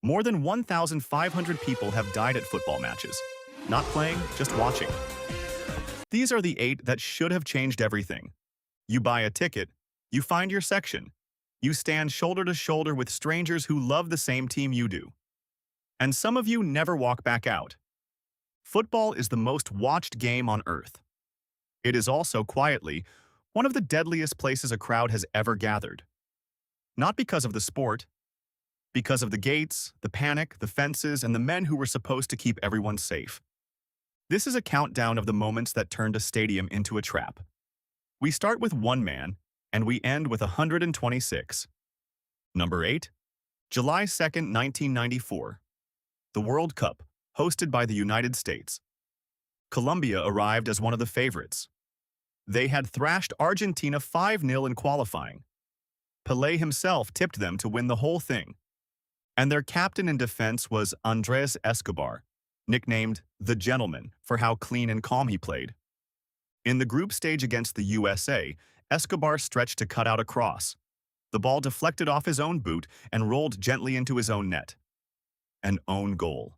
More than 1,500 people have died at football matches. Not playing, just watching. These are the 8 that should have changed everything. You buy a ticket, you find your section. You stand shoulder to shoulder with strangers who love the same team you do. And some of you never walk back out. Football is the most watched game on earth. It is also, quietly, one of the deadliest places a crowd has ever gathered. Not because of the sport, because of the gates, the panic, the fences, and the men who were supposed to keep everyone safe. This is a countdown of the moments that turned a stadium into a trap. We start with one man, and we end with 126. Number 8. July 2nd, 1994. The World Cup, hosted by the United States. Colombia arrived as one of the favorites. They had thrashed Argentina 5-0 in qualifying. Pelé himself tipped them to win the whole thing. And their captain in defense was Andres Escobar, nicknamed the Gentleman for how clean and calm he played. In the group stage against the USA, Escobar stretched to cut out a cross. The ball deflected off his own boot and rolled gently into his own net. An own goal.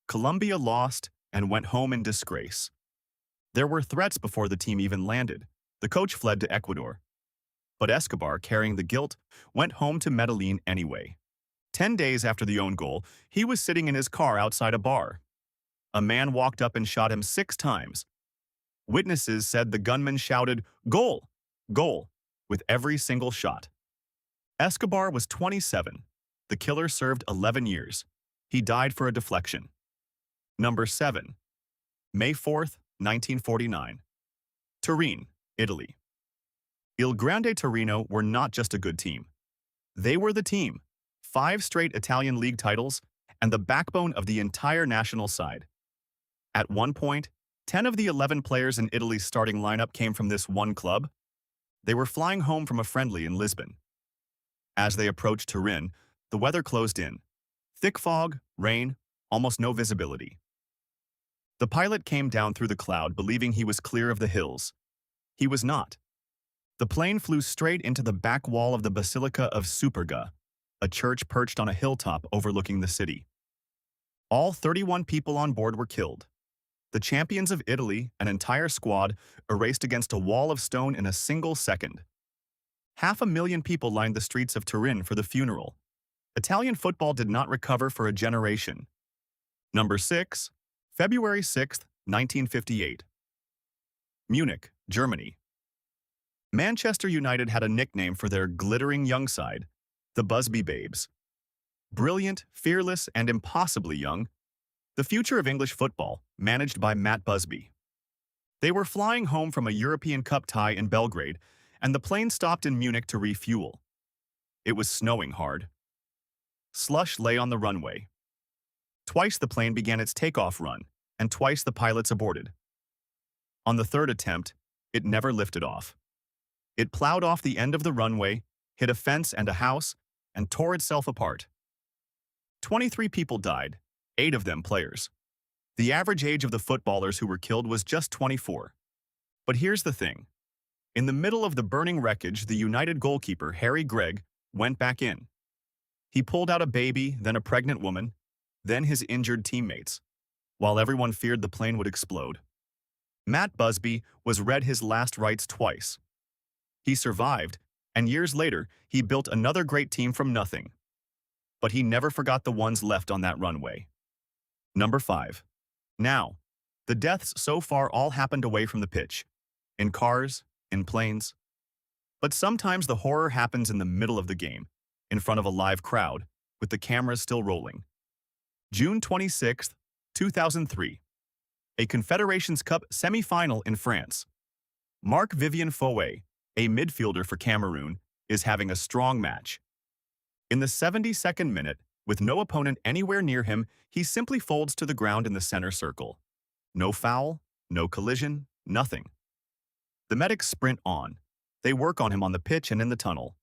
Colombia lost and went home in disgrace. There were threats before the team even landed. The coach fled to Ecuador. But Escobar, carrying the guilt, went home to Medellin anyway. 10 days after the own goal, he was sitting in his car outside a bar. A man walked up and shot him 6 times. Witnesses said the gunman shouted, "Goal! Goal!" with every single shot. Escobar was 27. The killer served 11 years. He died for a deflection. Number 7. May 4th, 1949. Turin, Italy. Il Grande Torino were not just a good team. They were the team. 5 straight Italian league titles and the backbone of the entire national side. At one point, 10 of the 11 players in Italy's starting lineup came from this one club. They were flying home from a friendly in Lisbon. As they approached Turin, the weather closed in. Thick fog, rain, almost no visibility. The pilot came down through the cloud believing he was clear of the hills. He was not. The plane flew straight into the back wall of the Basilica of Superga, a church perched on a hilltop overlooking the city. All 31 people on board were killed. The champions of Italy, an entire squad, erased against a wall of stone in a single second. 500,000 people lined the streets of Turin for the funeral. Italian football did not recover for a generation. Number 6. February 6, 1958. Munich, Germany. Manchester United had a nickname for their glittering young side, the Busby Babes. Brilliant, fearless, and impossibly young, the future of English football, managed by Matt Busby. They were flying home from a European Cup tie in Belgrade, and the plane stopped in Munich to refuel. It was snowing hard. Slush lay on the runway. Twice the plane began its takeoff run, and twice the pilots aborted. On the third attempt, it never lifted off. It plowed off the end of the runway, hit a fence and a house, and tore itself apart. 23 people died, 8 of them players. The average age of the footballers who were killed was just 24. But here's the thing. In the middle of the burning wreckage, the United goalkeeper, Harry Gregg, went back in. He pulled out a baby, then a pregnant woman, then his injured teammates, while everyone feared the plane would explode. Matt Busby was read his last rites twice. He survived, and years later, he built another great team from nothing. But he never forgot the ones left on that runway. Number 5. Now, the deaths so far all happened away from the pitch, in cars, in planes. But sometimes the horror happens in the middle of the game, in front of a live crowd, with the cameras still rolling. June 26, 2003. A Confederations Cup semi-final in France. Marc-Vivien, a midfielder for Cameroon, is having a strong match. In the 72nd minute, with no opponent anywhere near him, he simply folds to the ground in the center circle. No foul, no collision, nothing. The medics sprint on. They work on him on the pitch and in the tunnel.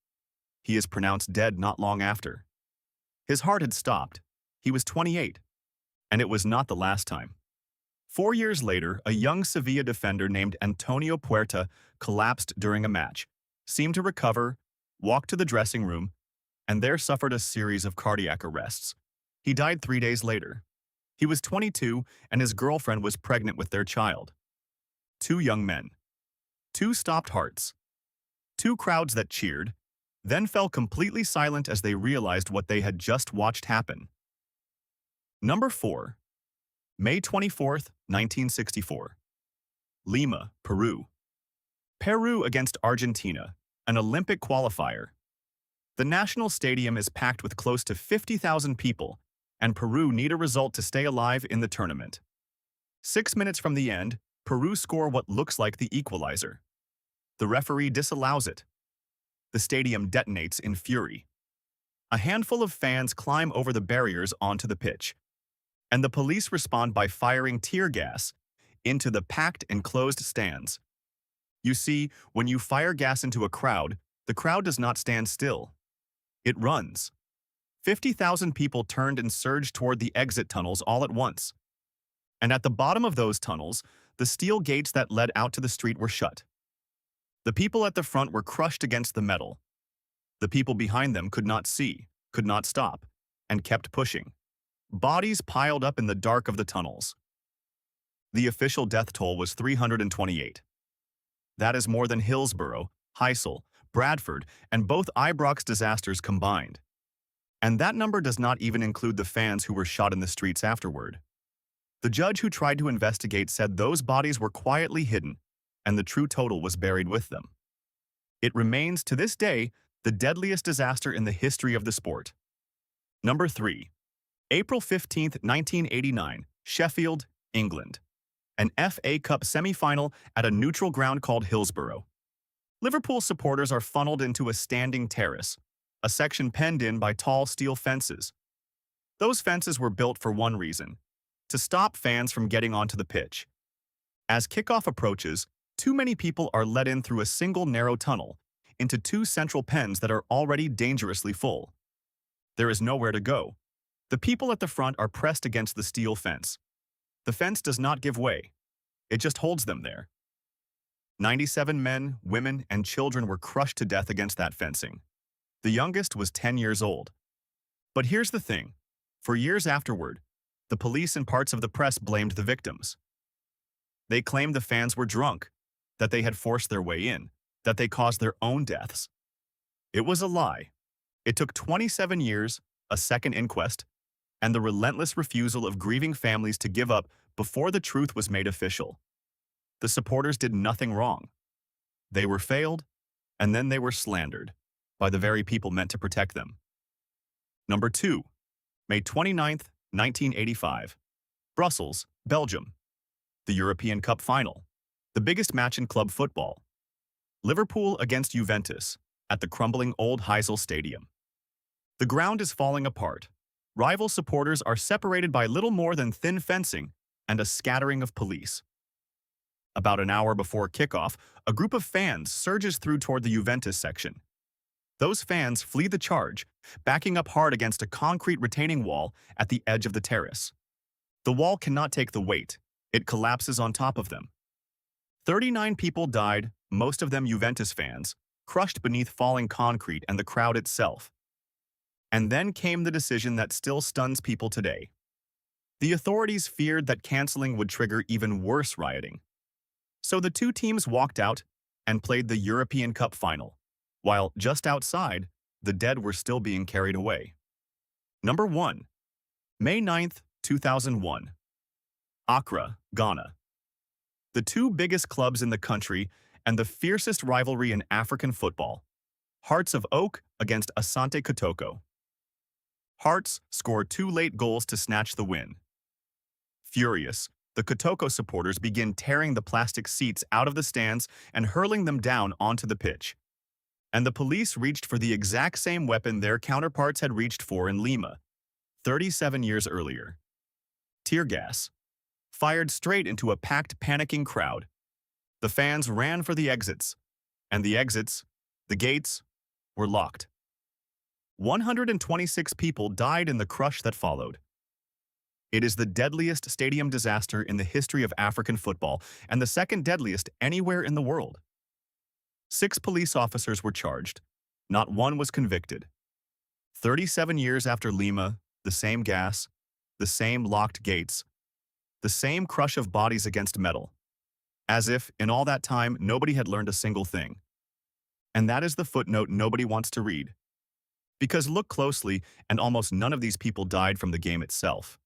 He is pronounced dead not long after. His heart had stopped. He was 28. And it was not the last time. 4 years later, a young Sevilla defender named Antonio Puerta collapsed during a match, seemed to recover, walked to the dressing room, and there suffered a series of cardiac arrests, He died 3 days later. He was 22 and his girlfriend was pregnant with their child. Two young men. Two stopped hearts. Two crowds that cheered, then fell completely silent as they realized what they had just watched happen. Number 4. May 24, 1964. Lima, Peru. Peru against Argentina, an Olympic qualifier. The national stadium is packed with close to 50,000 people, and Peru need a result to stay alive in the tournament. 6 minutes from the end, Peru score what looks like the equalizer. The referee disallows it. The stadium detonates in fury. A handful of fans climb over the barriers onto the pitch, and the police respond by firing tear gas into the packed and closed stands. You see, when you fire gas into a crowd, the crowd does not stand still. It runs. 50,000 people turned and surged toward the exit tunnels all at once. And at the bottom of those tunnels, the steel gates that led out to the street were shut. The people at the front were crushed against the metal. The people behind them could not see, could not stop, and kept pushing. Bodies piled up in the dark of the tunnels. The official death toll was 328. That is more than Hillsborough, Heysel, Bradford, and both Ibrox disasters combined. And that number does not even include the fans who were shot in the streets afterward. The judge who tried to investigate said those bodies were quietly hidden, and the true total was buried with them. It remains, to this day, the deadliest disaster in the history of the sport. Number 3. April 15, 1989, Sheffield, England. An FA Cup semi-final at a neutral ground called Hillsborough. Liverpool supporters are funneled into a standing terrace, a section penned in by tall steel fences. Those fences were built for one reason: to stop fans from getting onto the pitch. As kickoff approaches, too many people are let in through a single narrow tunnel into two central pens that are already dangerously full. There is nowhere to go. The people at the front are pressed against the steel fence. The fence does not give way. It just holds them there. 97 men, women, and children were crushed to death against that fencing. The youngest was 10 years old. But here's the thing. For years afterward, the police and parts of the press blamed the victims. They claimed the fans were drunk, that they had forced their way in, that they caused their own deaths. It was a lie. It took 27 years, a second inquest, and the relentless refusal of grieving families to give up before the truth was made official. The supporters did nothing wrong. They were failed, and then they were slandered by the very people meant to protect them. Number 2. May 29, 1985. Brussels, Belgium. The European Cup final. The biggest match in club football. Liverpool against Juventus at the crumbling old Heysel Stadium. The ground is falling apart. Rival supporters are separated by little more than thin fencing and a scattering of police. About an hour before kickoff, a group of fans surges through toward the Juventus section. Those fans flee the charge, backing up hard against a concrete retaining wall at the edge of the terrace. The wall cannot take the weight. It collapses on top of them. 39 people died, most of them Juventus fans, crushed beneath falling concrete and the crowd itself. And then came the decision that still stuns people today. The authorities feared that canceling would trigger even worse rioting. So the two teams walked out and played the European Cup final, while just outside, the dead were still being carried away. Number 1. May 9, 2001. Accra, Ghana. The two biggest clubs in the country and the fiercest rivalry in African football. Hearts of Oak against Asante Kotoko. Hearts scored 2 late goals to snatch the win. Furious, the Kotoko supporters begin tearing the plastic seats out of the stands and hurling them down onto the pitch. And the police reached for the exact same weapon their counterparts had reached for in Lima, 37 years earlier. Tear gas. Fired straight into a packed, panicking crowd. The fans ran for the exits, and the exits, the gates, were locked. 126 people died in the crush that followed. It is the deadliest stadium disaster in the history of African football and the second deadliest anywhere in the world. 6 police officers were charged. Not one was convicted. 37 years after Lima, the same gas, the same locked gates, the same crush of bodies against metal. As if, in all that time, nobody had learned a single thing. And that is the footnote nobody wants to read. Because look closely, and almost none of these people died from the game itself.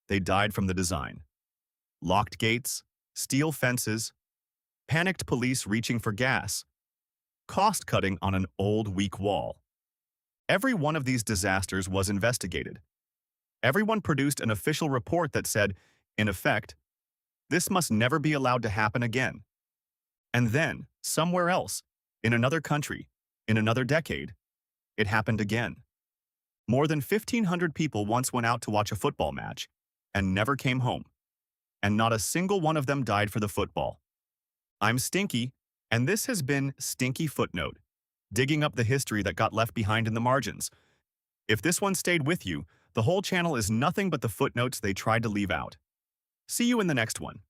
They died from the design. Locked gates, steel fences, panicked police reaching for gas, cost-cutting on an old, weak wall. Every one of these disasters was investigated. Everyone produced an official report that said, in effect, this must never be allowed to happen again. And then, somewhere else, in another country, in another decade, it happened again. More than 1,500 people once went out to watch a football match and never came home. And not a single one of them died for the football. I'm Stinky, and this has been Stinky Footnote, digging up the history that got left behind in the margins. If this one stayed with you, the whole channel is nothing but the footnotes they tried to leave out. See you in the next one.